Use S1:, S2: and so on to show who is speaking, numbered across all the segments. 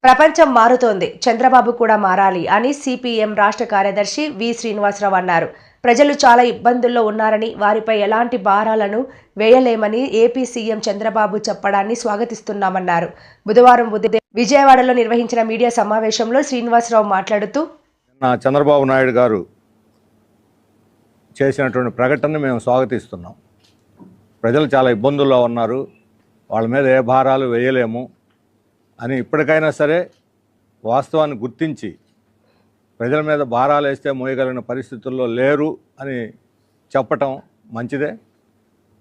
S1: ప్రపంచం మారుతోంది, చంద్రబాబు కూడా మారాలి అని సిపిఎం రాష్ట్ర కార్యదర్శి వి శ్రీనివాసరావు అన్నారు. ప్రజలు చాలా ఇబ్బందుల్లో ఉన్నారని, వారిపై ఎలాంటి భారాలను వేయలేమని ఏపీ సీఎం చంద్రబాబు చెప్పడాన్ని స్వాగతిస్తున్నామన్నారు. బుధవారం ఉదయం విజయవాడలో నిర్వహించిన మీడియా సమావేశంలో శ్రీనివాసరావు మాట్లాడుతూ,
S2: చంద్రబాబు నాయుడు గారు చేసినటువంటి ప్రకటనని మేము స్వాగతిస్తున్నాం. ప్రజలు చాలా ఇబ్బందుల్లో ఉన్నారు, వాళ్ళ మీద ఏ భారాలు వేయలేము అని ఇప్పటికైనా సరే వాస్తవాన్ని గుర్తించి ప్రజల మీద భారాలు వేస్తే మోయగలిగిన పరిస్థితుల్లో లేరు అని చెప్పటం మంచిదే.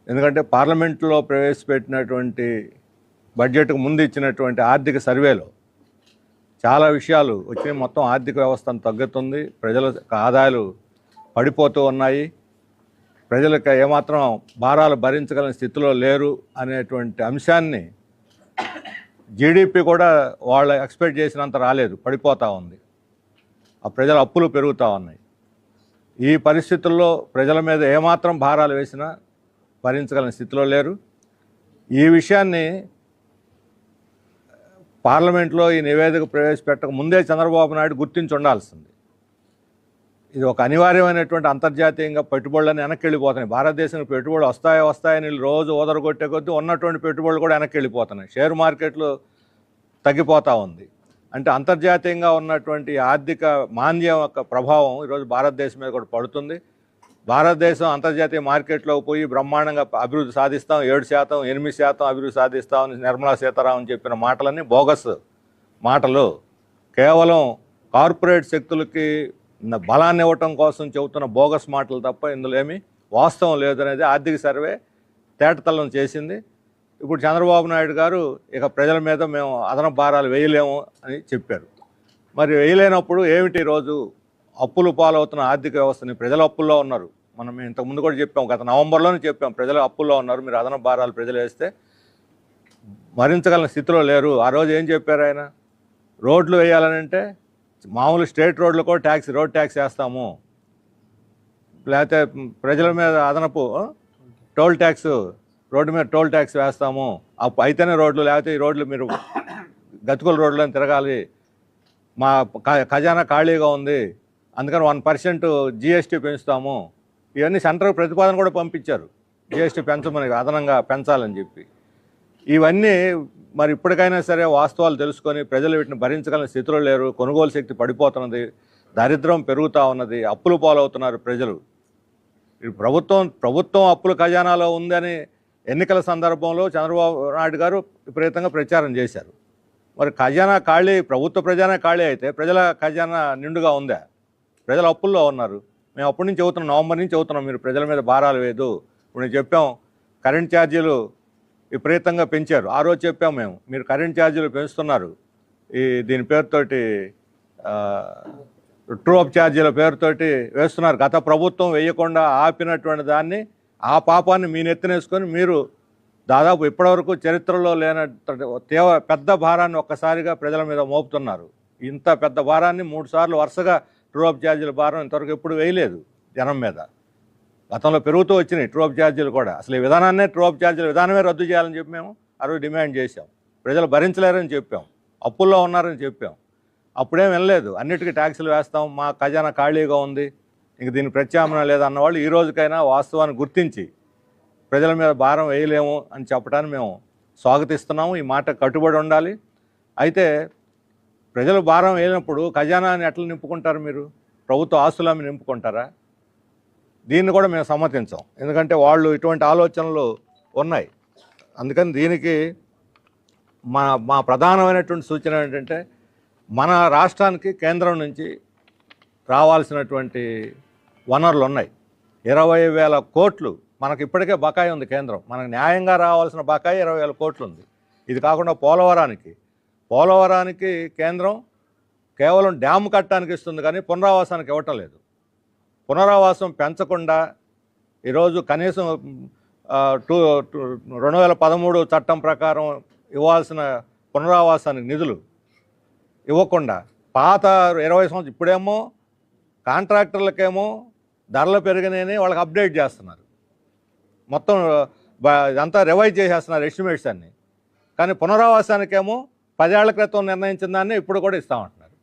S2: ఎందుకంటే పార్లమెంట్లో ప్రవేశపెట్టినటువంటి బడ్జెట్కు ముందు ఇచ్చినటువంటి ఆర్థిక సర్వేలో చాలా విషయాలు వచ్చినాయి. మొత్తం ఆర్థిక వ్యవస్థను తగ్గుతుంది, ప్రజల ఆదాయాలు పడిపోతూ ఉన్నాయి, ప్రజలకు ఏమాత్రం భారాలు భరించగలిగిన స్థితిలో లేరు అనేటువంటి అంశాన్ని జీడిపి కూడా వాళ్ళు ఎక్స్పెక్ట్ చేసినంత రాలేదు, పడిపోతూ ఉంది. ఆ ప్రజల అప్పులు పెరుగుతూ ఉన్నాయి. ఈ పరిస్థితుల్లో ప్రజల మీద ఏమాత్రం భారాలు వేసినా భరించగలిగిన స్థితిలో లేరు. ఈ విషయాన్ని పార్లమెంట్లో ఈ నివేదిక ప్రవేశపెట్టక ముందే చంద్రబాబు నాయుడు గుర్తించి ఉండాల్సింది. ఇది ఒక అనివార్యమైనటువంటి అంతర్జాతీయంగా పెట్టుబడులని వెనక్కి వెళ్ళిపోతున్నాయి. భారతదేశంలో పెట్టుబడులు వస్తాయని రోజు ఓదరగొట్టే కొద్దీ ఉన్నటువంటి పెట్టుబడులు కూడా వెనక్కి వెళ్ళిపోతున్నాయి. షేర్ మార్కెట్లు తగ్గిపోతూ ఉంది. అంటే అంతర్జాతీయంగా ఉన్నటువంటి ఆర్థిక మాంద్యం యొక్క ప్రభావం ఈరోజు భారతదేశం మీద కూడా పడుతుంది. భారతదేశం అంతర్జాతీయ మార్కెట్లో పోయి బ్రహ్మాండంగా అభివృద్ధి సాధిస్తాం, 7%, 8% అభివృద్ధి సాధిస్తామని నిర్మలా సీతారామన్ చెప్పిన మాటలన్నీ బోగస్ మాటలు. కేవలం కార్పొరేట్ శక్తులకి బలాన్ని ఇవ్వటం కోసం చెబుతున్న బోగస్ మాటలు తప్ప ఇందులో ఏమీ వాస్తవం లేదనేది ఆర్థిక సర్వే తేటతల్లం చేసింది. ఇప్పుడు చంద్రబాబు నాయుడు గారు ఇక ప్రజల మీద మేము అదనపు భారాలు వేయలేము అని చెప్పారు. మరి వేయలేనప్పుడు ఏమిటి? ఈరోజు అప్పులు పాలవుతున్న ఆర్థిక వ్యవస్థని, ప్రజలు అప్పుల్లో ఉన్నారు. మనం ఇంతకుముందు కూడా చెప్పాం, గత నవంబర్లోనే చెప్పాం, ప్రజలు అప్పుల్లో ఉన్నారు, మీరు అదనపు భారాలు ప్రజలు వేస్తే భరించగలిగిన స్థితిలో లేరు. ఆ రోజు ఏం చెప్పారు ఆయన? రోడ్లు వేయాలనంటే మామూలు స్టేట్ రోడ్లు కూడా రోడ్ ట్యాక్స్ వేస్తాము, లేకపోతే ప్రజల మీద అదనపు టోల్ ట్యాక్స్, రోడ్డు మీద టోల్ ట్యాక్స్ వేస్తాము, అయితేనే రోడ్లు, లేకపోతే ఈ రోడ్లు మీరు గతుకుల రోడ్లను తిరగాలి, మా ఖజానా ఖాళీగా ఉంది, అందుకని 1% జిఎస్టీ పెంచుతాము. ఇవన్నీ సెంట్రల్ ప్రతిపాదన కూడా పంపించారు, జిఎస్టీ పెంచమని, అదనంగా పెంచాలని చెప్పి. ఇవన్నీ మరి ఇప్పటికైనా సరే వాస్తవాలు తెలుసుకొని ప్రజలు వీటిని భరించగలిగిన స్థితిలో లేరు. కొనుగోలు శక్తి పడిపోతున్నది, దరిద్రం పెరుగుతూ ఉన్నది, అప్పులు పాలవుతున్నారు ప్రజలు. ప్రభుత్వం అప్పుల ఖజానాలో ఉందని ఎన్నికల సందర్భంలో చంద్రబాబు నాయుడు గారు విపరీతంగా ప్రచారం చేశారు. మరి ఖజానా ఖాళీ, ప్రభుత్వ ఖజానా ఖాళీ అయితే ప్రజల ఖజానా నిండుగా ఉందా? ప్రజలు అప్పుల్లో ఉన్నారు. మేము అప్పటి నుంచి చెబుతున్నాం, నవంబర్ నుంచి చెబుతున్నాం, మీరు ప్రజల మీద భారాలు వేయదు. ఇప్పుడు నేను చెప్పాం, కరెంట్ ఛార్జీలు విపరీతంగా పెంచారు. ఆ రోజు చెప్పాం మేము, మీరు కరెంట్ ఛార్జీలు పెంచుతున్నారు, దీని పేరుతోటి ట్రూ అప్ ఛార్జీల పేరుతోటి వేస్తున్నారు. గత ప్రభుత్వం వేయకుండా ఆపినటువంటి దాన్ని, ఆ పాపాన్ని మీ నెత్తినేసుకొని మీరు దాదాపు ఇప్పటివరకు చరిత్రలో లేన పెద్ద భారాన్ని ఒక్కసారిగా ప్రజల మీద మోపుతున్నారు. ఇంత పెద్ద భారాన్ని 3 సార్లు వరుసగా ట్రూ అప్ ఛార్జీల భారం ఇంతవరకు ఎప్పుడు వేయలేదు జనం మీద. గతంలో పెరుగుతూ వచ్చినాయి ట్రూ అప్ ఛార్జీలు కూడా. అసలు ఈ విధానాన్నే, ట్రూ అప్ ఛార్జీల విధానమే రద్దు చేయాలని చెప్పి మేము ఆ రోజు డిమాండ్ చేశాం. ప్రజలు భరించలేరని చెప్పాం, అప్పుల్లో ఉన్నారని చెప్పాం. అప్పుడేం వినలేదు. అన్నిటికీ ట్యాక్సులు వేస్తాం, మా ఖజానా ఖాళీగా ఉంది, ఇంక దీనికి ప్రత్యామ్నాయం లేదన్నవాళ్ళు ఈ రోజుకైనా వాస్తవాన్ని గుర్తించి ప్రజల మీద భారం వేయలేము అని చెప్పడానికి మేము స్వాగతిస్తున్నాము. ఈ మాట కట్టుబడి ఉండాలి. అయితే ప్రజలు భారం వేయనప్పుడు ఖజానాని ఎట్లా నింపుకుంటారు? మీరు ప్రభుత్వ ఆస్తులను నింపుకుంటారా? దీన్ని కూడా మేము సమ్మతించాం, ఎందుకంటే వాళ్ళు ఇటువంటి ఆలోచనలు ఉన్నాయి. అందుకని దీనికి మా ప్రధానమైనటువంటి సూచన ఏంటంటే, మన రాష్ట్రానికి కేంద్రం నుంచి రావాల్సినటువంటి వనరులు ఉన్నాయి. 20,000 కోట్లు మనకి ఇప్పటికే బకాయి ఉంది. కేంద్రం మనకు న్యాయంగా రావాల్సిన బకాయి 20,000 కోట్లు ఉంది. ఇది కాకుండా పోలవరానికి కేంద్రం కేవలం డ్యాము కట్టడానికి ఇస్తుంది, కానీ పునరావాసానికి ఇవ్వటం లేదు. పునరావాసం పెంచకుండా ఈరోజు కనీసం 2013 చట్టం ప్రకారం ఇవ్వాల్సిన పునరావాసానికి నిధులు ఇవ్వకుండా పాత 20 సంవత్సరం, ఇప్పుడేమో కాంట్రాక్టర్లకేమో ధరలు పెరిగినాయని వాళ్ళకి అప్డేట్ చేస్తున్నారు, మొత్తం ఇదంతా రివైజ్ చేసేస్తున్నారు ఎస్టిమేట్స్ అన్నీ. కానీ పునరావాసానికేమో 10 ఏళ్ల క్రితం నిర్ణయించిన దాన్ని ఇప్పుడు కూడా ఇస్తామంటున్నారు.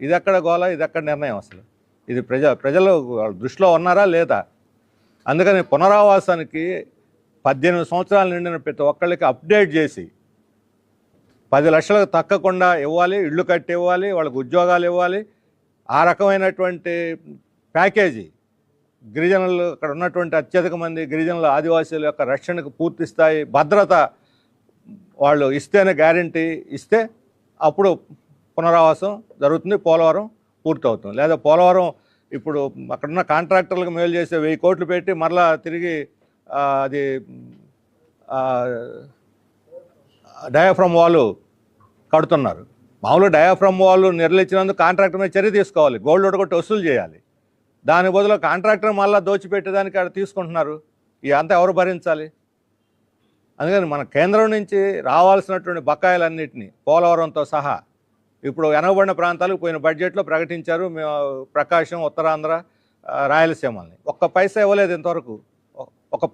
S2: ఇది ఎక్కడ గోల, ఇది ఎక్కడ నిర్ణయం అసలు? ఇది ప్రజలు వాళ్ళ దృష్టిలో ఉన్నారా లేదా? అందుకని పునరావాసానికి 18 సంవత్సరాలు నిండిన ప్రతి ఒక్కళ్ళకి అప్డేట్ చేసి 10 లక్షలకు తక్కకుండా ఇవ్వాలి, ఇళ్ళు కట్టి ఇవ్వాలి, వాళ్ళకి ఉద్యోగాలు ఇవ్వాలి. ఆ రకమైనటువంటి ప్యాకేజీ గిరిజనులు, అక్కడ ఉన్నటువంటి అత్యధిక మంది గిరిజనుల ఆదివాసీల యొక్క రక్షణకు పూర్తి స్థాయి భద్రత వాళ్ళు ఇస్తేనే, గ్యారంటీ ఇస్తే అప్పుడు పునరావాసం జరుగుతుంది, పోలవరం పూర్తవుతుంది. లేదా పోలవరం ఇప్పుడు అక్కడున్న కాంట్రాక్టర్లకు మేలు చేసే 1000 కోట్లు పెట్టి మరలా తిరిగి అది డయాఫ్రమ్ వాల్ కడుతున్నారు. మామూలు డయాఫ్రమ్ వాల్ నిర్లక్షించినందుకు కాంట్రాక్టర్ మీద చర్య తీసుకోవాలి, గోల్డ్ కొట్టి వసూలు చేయాలి. దాని బదులు కాంట్రాక్టర్ మళ్ళీ దోచిపెట్టేదానికి అక్కడ తీసుకుంటున్నారు. అంతా ఎవరు భరించాలి? అందుకని మన కేంద్రం నుంచి రావాల్సినటువంటి బకాయిలన్నింటినీ పోలవరంతో సహా ఇప్పుడు వెనకబడిన ప్రాంతాలకు పోయిన బడ్జెట్లో ప్రకటించారు. ప్రకాశం, ఉత్తరాంధ్ర, రాయలసీమల్ని ఒక్క పైసా ఇవ్వలేదు ఇంతవరకు. ఒక